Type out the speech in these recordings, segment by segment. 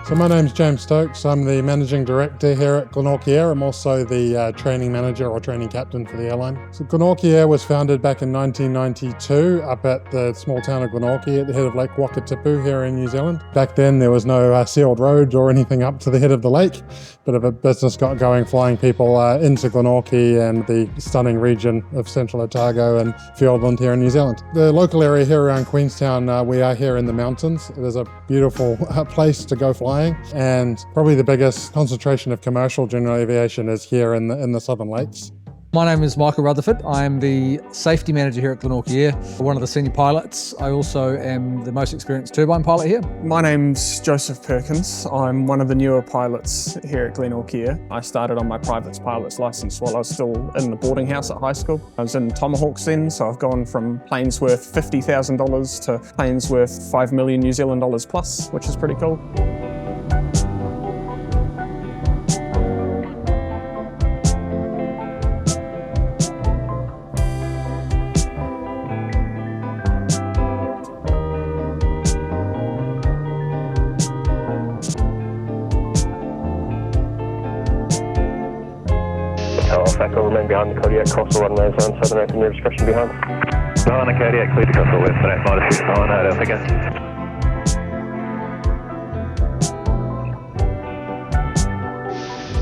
So my name's James Stokes. I'm the Managing Director here at Glenorchy Air. I'm also the training manager or training captain for the airline. So Glenorchy Air was founded back in 1992 up at the small town of Glenorchy at the head of Lake Wakatipu here in New Zealand. Back then there was no sealed road or anything up to the head of the lake. Bit of a business got going flying people into Glenorchy and the stunning region of central Otago and Fiordland here in New Zealand. The local area here around Queenstown, we are here in the mountains. It is a beautiful place to go flying. And probably the biggest concentration of commercial general aviation is here in the Southern Lakes. My name is Michael Rutherford. I'm the safety manager here at Glenorchy Air, one of the senior pilots. I also am the most experienced turbine pilot here. My name's Joseph Perkins. I'm one of the newer pilots here at Glenorchy Air. I started on my private pilot's license while I was still in the boarding house at high school. I was in Tomahawks then, so I've gone from planes worth $50,000 to planes worth 5 million New Zealand dollars plus, which is pretty cool. Echo, remain behind the Kodiak, cross the runway zone, southern open, your discretion behind. Behind the Kodiak, clear to cross the west, and minus 6 behind that, figure.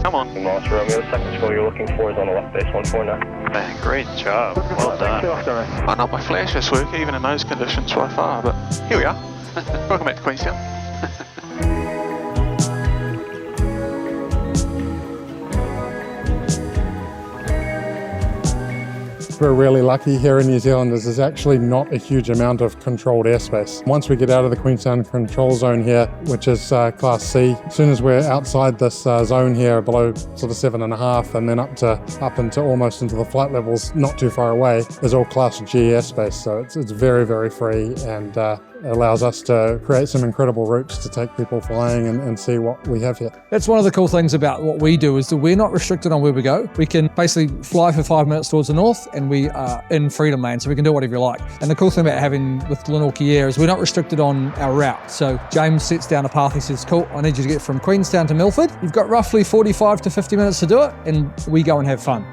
Come on. Nice, Romeo, the second score you're looking for is on the left base, 149. Man, great job, well done. I know my flash this work, even in those conditions by far, but here we are. Welcome back to Queenstown. We're really lucky here in New Zealand as there's actually not a huge amount of controlled airspace. Once we get out of the Queenstown control zone here, which is Class C, as soon as we're outside this zone here below sort of 7.5 and then up into almost into the flight levels not too far away is all Class G airspace. So it's very, very free and allows us to create some incredible routes to take people flying and see what we have here. That's one of the cool things about what we do is that we're not restricted on where we go. We can basically fly for 5 minutes towards the north and we are in freedom land, so we can do whatever you like. And the cool thing about having with Glenorchy Air is we're not restricted on our route. So James sets down a path, he says, cool, I need you to get from Queenstown to Milford. You've got roughly 45 to 50 minutes to do it, and we go and have fun.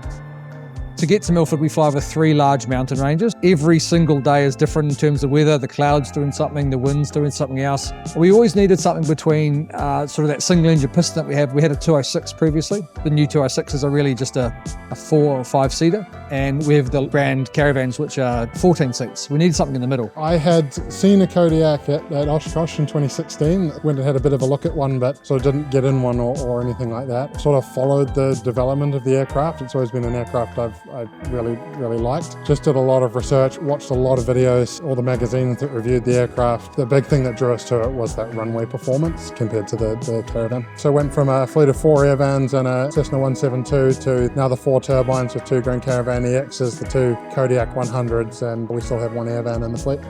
To get to Milford, we fly over 3 large mountain ranges. Every single day is different in terms of weather. The clouds doing something, the wind's doing something else. We always needed something between sort of that single engine piston that we have. We had a 206 previously. The new 206s are really just a 4 or 5 seater. And we have the brand caravans, which are 14 seats. We needed something in the middle. I had seen a Kodiak at Oshkosh in 2016. Went and had a bit of a look at one, but sort of didn't get in one or anything like that. Sort of followed the development of the aircraft. It's always been an aircraft I really, really liked. Just did a lot of research, watched a lot of videos, all the magazines that reviewed the aircraft. The big thing that drew us to it was that runway performance compared to the Caravan. So went from a fleet of 4 Airvans and a Cessna 172 to now the 4 turbines with 2 Grand Caravan EXs, the 2 Kodiak 100s, and we still have 1 Airvan in the fleet.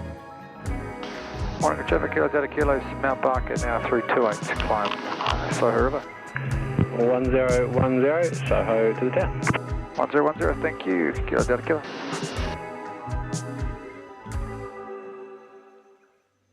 Morning, traffic, Kilo Delta Kilos, Mount Barker now through 28 to climb Soho River. 1010, Soho to the town. 1010, thank you, Kilo Delta Kilo.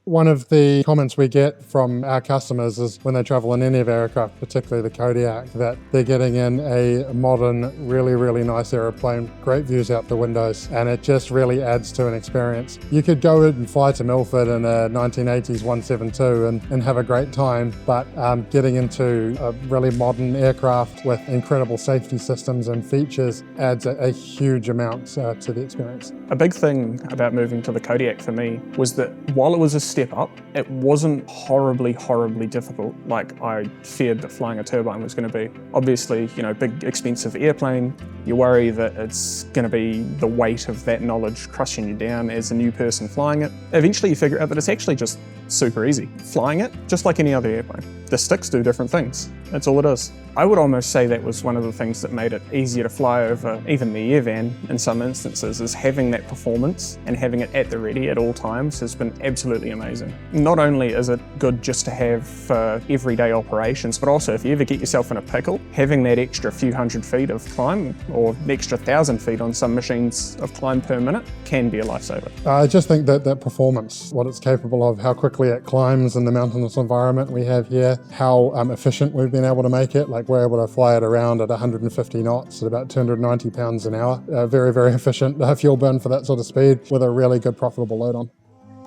One of the comments we get from our customers is when they travel in any of our aircraft, particularly the Kodiak, that they're getting in a modern, really, really nice aeroplane, great views out the windows, and it just really adds to an experience. You could go and fly to Milford in a 1980s 172 and have a great time, but getting into a really modern aircraft with incredible safety systems and features adds a huge amount to the experience. A big thing about moving to the Kodiak for me was that while it was a step up, it wasn't horribly difficult like I feared that flying a turbine was going to be. Obviously, you know, big expensive airplane, you worry that it's going to be the weight of that knowledge crushing you down as a new person flying it. Eventually you figure out that it's actually just super easy. Flying it, just like any other airplane. The sticks do different things. That's all it is. I would almost say that was one of the things that made it easier to fly over even the Airvan in some instances, is having that performance and having it at the ready at all times has been absolutely amazing. amazing. Not only is it good just to have for everyday operations, but also if you ever get yourself in a pickle, having that extra few hundred feet of climb or an extra 1,000 feet on some machines of climb per minute can be a lifesaver. I just think that performance, what it's capable of, how quickly it climbs in the mountainous environment we have here, how efficient we've been able to make it. Like we're able to fly it around at 150 knots at about 290 pounds an hour. Very, very efficient fuel burn for that sort of speed with a really good profitable load on.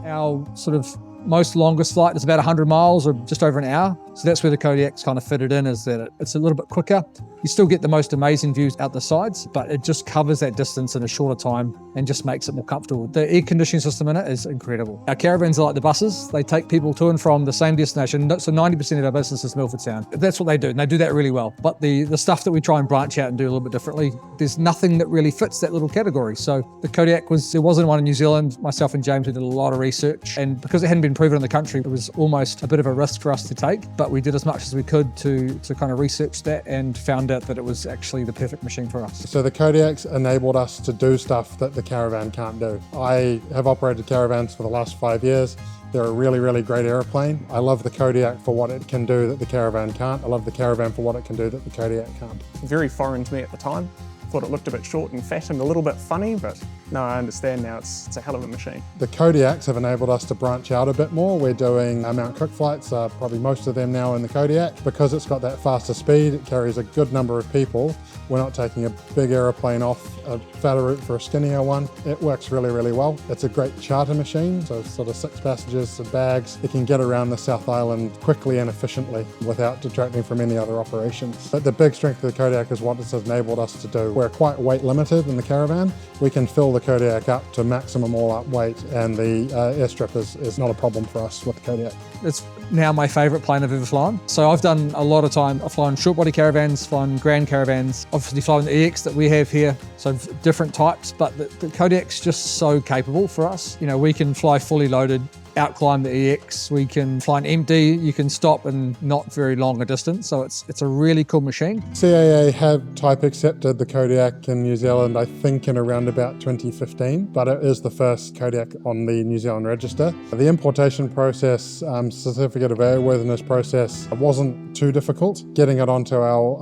Our sort of most longest flight is about 100 miles or just over an hour. So that's where the Kodiak's kind of fitted in, is that it's a little bit quicker. You still get the most amazing views out the sides, but it just covers that distance in a shorter time and just makes it more comfortable. The air conditioning system in it is incredible. Our caravans are like the buses. They take people to and from the same destination. So 90% of our business is Milford Sound. That's what they do, and they do that really well. But the stuff that we try and branch out and do a little bit differently, there's nothing that really fits that little category. So the Kodiak there wasn't one in New Zealand. Myself and James, we did a lot of research, and because it hadn't been proven in the country, it was almost a bit of a risk for us to take, but we did as much as we could to kind of research that and found out that it was actually the perfect machine for us. So the Kodiaks enabled us to do stuff that the Caravan can't do. I have operated Caravans for the last 5 years. They're a really, really great airplane. I love the Kodiak for what it can do that the Caravan can't. I love the Caravan for what it can do that the Kodiak can't. Very foreign to me at the time. Thought it looked a bit short and fat and a little bit funny, but no, I understand now it's a hell of a machine. The Kodiaks have enabled us to branch out a bit more. We're doing Mount Cook flights, probably most of them now in the Kodiak. Because it's got that faster speed, it carries a good number of people. We're not taking a big aeroplane off a fatter route for a skinnier one. It works really, really well. It's a great charter machine, so sort of 6 passengers, some bags. It can get around the South Island quickly and efficiently without detracting from any other operations. But the big strength of the Kodiak is what it has enabled us to do. We're quite weight limited in the Caravan. We can fill the Kodiak up to maximum all-up weight, and the airstrip is not a problem for us with the Kodiak. It's now my favourite plane I've ever flown. So I've done a lot of time. I've flown short body caravans, flown grand caravans, obviously flown the EX that we have here, so different types, but the Kodiak's just so capable for us. You know, we can fly fully loaded, outclimb the EX, we can fly an empty, you can stop in not very long a distance, so it's a really cool machine. CAA have type accepted the Kodiak in New Zealand, I think in around about 2015, but it is the first Kodiak on the New Zealand register. The importation process, certificate of airworthiness process, wasn't too difficult. Getting it onto our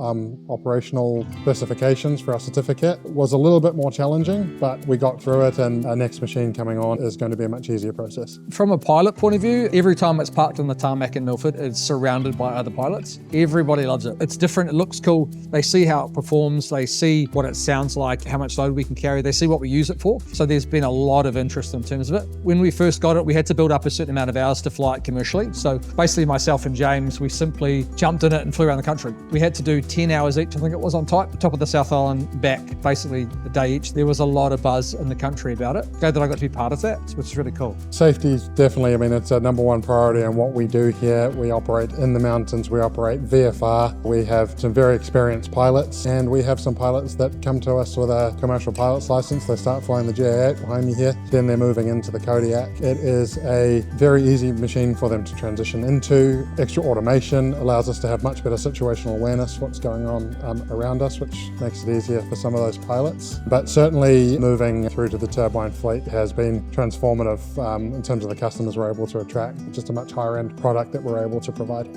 operational specifications for our certificate was a little bit more challenging, but we got through it, and our next machine coming on is going to be a much easier process. From a pilot point of view, every time it's parked on the tarmac in Milford, it's surrounded by other pilots. Everybody loves it. It's different, it looks cool. They see how it performs, they see what it sounds like, how much load we can carry, they see what we use it for. So there's been a lot of interest in terms of it. When we first got it, we had to build up a certain amount of hours to fly it commercially. So basically myself and James, we simply jumped in it and flew around the country. We had to do 10 hours each, I think it was, on top of the South Island, back basically the day each. There was a lot of buzz in the country about it. Glad that I got to be part of that, which is really cool. Safety's definitely, I mean, it's a number one priority in what we do here. We operate in the mountains, we operate VFR, we have some very experienced pilots, and we have some pilots that come to us with a commercial pilot's license. They start flying the GA8 behind me here, then they're moving into the Kodiak. It is a very easy machine for them to transition into. Extra automation allows us to have much better situational awareness, what's going on around us, which makes it easier for some of those pilots. But certainly moving through to the turbine fleet has been transformative in terms of the customers we're able to attract, just a much higher end product that we're able to provide.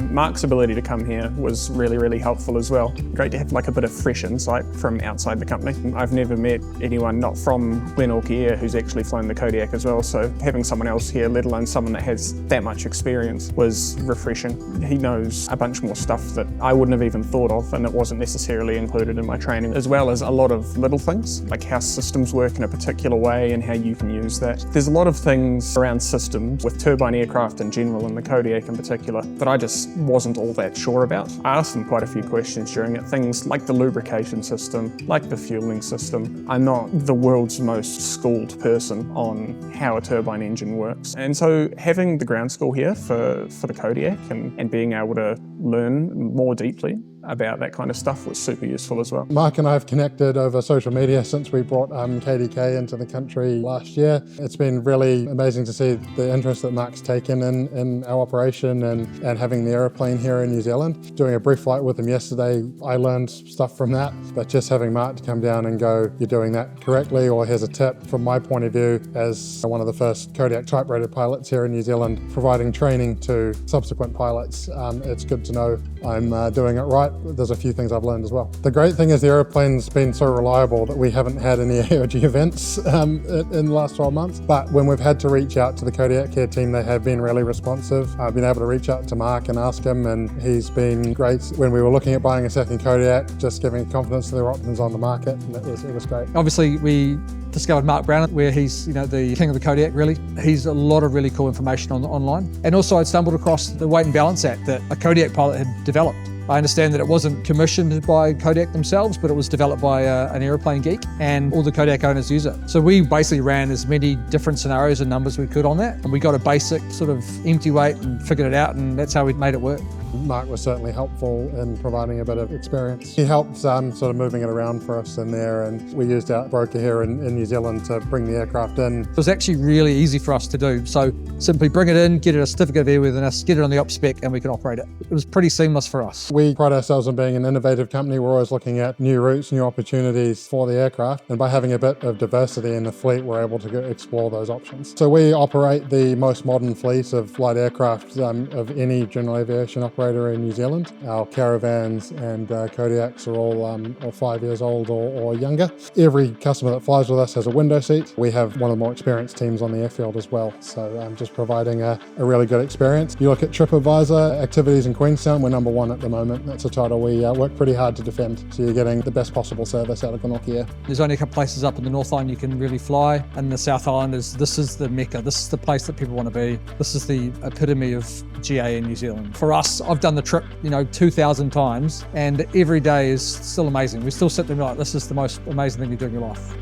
Mark's ability to come here was really, really helpful as well. Great to have like a bit of fresh insight from outside the company. I've never met anyone not from Glenorchy Air who's actually flown the Kodiak as well, so having someone else here, let alone someone that has that much experience, was refreshing. He knows a bunch more stuff that I wouldn't have even thought of, and it wasn't necessarily included in my training, as well as a lot of little things, like how systems work in a particular way and how you can use that. There's a lot of things around systems with turbine aircraft in general, and the Kodiak in particular, that I just wasn't all that sure about. I asked them quite a few questions during it, things like the lubrication system, like the fueling system. I'm not the world's most schooled person on how a turbine engine works. And so having the ground school here for the Kodiak and being able to learn more deeply about that kind of stuff was super useful as well. Mark and I have connected over social media since we brought KDK into the country last year. It's been really amazing to see the interest that Mark's taken in our operation and having the aeroplane here in New Zealand. Doing a brief flight with him yesterday, I learned stuff from that, but just having Mark to come down and go, you're doing that correctly, or here's a tip from my point of view as one of the first Kodiak type-rated pilots here in New Zealand, providing training to subsequent pilots. It's good to know I'm doing it right. There's a few things I've learned as well. The great thing is the aeroplane's been so reliable that we haven't had any AOG events in the last 12 months. But when we've had to reach out to the Kodiak Care team, they have been really responsive. I've been able to reach out to Mark and ask him, and he's been great. When we were looking at buying a second Kodiak, just giving confidence to their options on the market, and it was great. Obviously, we discovered Mark Brown, where he's the king of the Kodiak, really. He's a lot of really cool information online. And also I stumbled across the weight and balance app that a Kodiak pilot had developed. I understand that it wasn't commissioned by Kodiak themselves, but it was developed by an aeroplane geek, and all the Kodiak owners use it. So we basically ran as many different scenarios and numbers we could on that, and we got a basic sort of empty weight and figured it out, and that's how we made it work. Mark was certainly helpful in providing a bit of experience. He helped sort of moving it around for us in there, and we used our broker here in New Zealand to bring the aircraft in. It was actually really easy for us to do. So simply bring it in, get it a certificate of airworthiness, get it on the op spec, and we can operate it. It was pretty seamless for us. We pride ourselves on being an innovative company. We're always looking at new routes, new opportunities for the aircraft, and by having a bit of diversity in the fleet, we're able to explore those options. So we operate the most modern fleet of light aircraft of any general aviation operator in New Zealand. Our Caravans and Kodiaks are all 5 years old or younger. Every customer that flies with us has a window seat. We have one of the more experienced teams on the airfield as well, so just providing a really good experience. You look at TripAdvisor activities in Queenstown, we're number 1 at the moment. That's a title we work pretty hard to defend, so you're getting the best possible service out of Glenorchy Air. There's only a couple places up in the North Island you can really fly, and the South Island this is the mecca. This is the place that people want to be. This is the epitome of GA in New Zealand. For us, I've done the trip 2,000 times, and every day is still amazing. We still sit there and be like, this is the most amazing thing you do in your life.